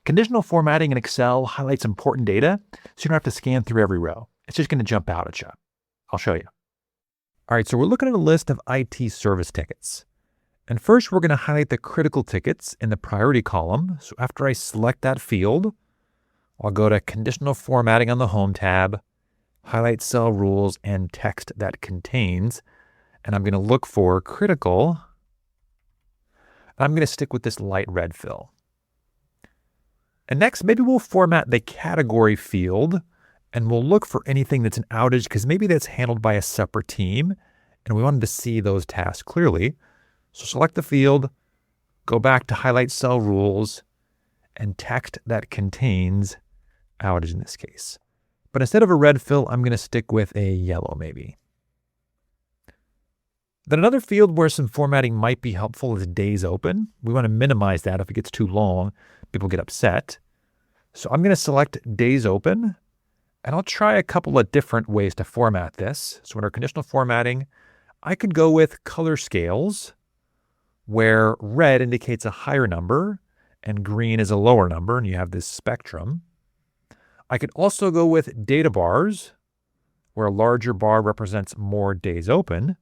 Conditional formatting in Excel highlights important data, so you don't have to scan through every row. It's just going to jump out at you. I'll show you. All right, so we're looking at a list of IT service tickets. And first, we're going to highlight the critical tickets in the priority column. So after I select that field, I'll go to Conditional Formatting on the Home tab, highlight Cell Rules and Text that contains, and I'm going to look for Critical. And I'm going to stick with this light red fill. And next, maybe we'll format the category field, and we'll look for anything that's an outage, because maybe that's handled by a separate team, and we wanted to see those tasks clearly. So select the field, go back to highlight cell rules, and text that contains outage in this case. But instead of a red fill, I'm going to stick with a yellow maybe. Then another field where some formatting might be helpful is days open. We want to minimize that. If it gets too long, people get upset. So I'm going to select days open, and I'll try a couple of different ways to format this. So under conditional formatting, I could go with color scales, where red indicates a higher number and green is a lower number, and you have this spectrum. I could also go with data bars, where a larger bar represents more days open,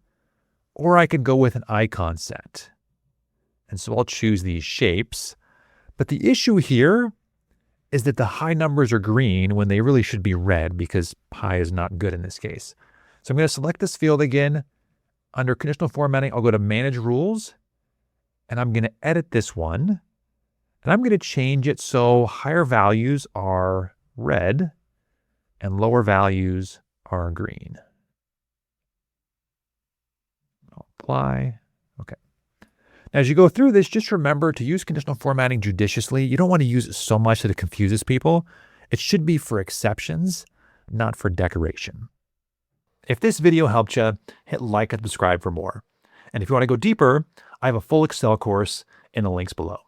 or I could go with an icon set. And so I'll choose these shapes. But the issue here is that the high numbers are green when they really should be red, because pi is not good in this case. So I'm going to select this field again. Under conditional formatting, I'll go to Manage Rules, and I'm going to edit this one. And I'm going to change it so higher values are red and lower values are green. I'll apply. Okay. Now, as you go through this, just remember to use conditional formatting judiciously. You don't want to use it so much that it confuses people. It should be for exceptions, not for decoration. If this video helped you, hit like and subscribe for more. And if you want to go deeper, I have a full Excel course in the links below.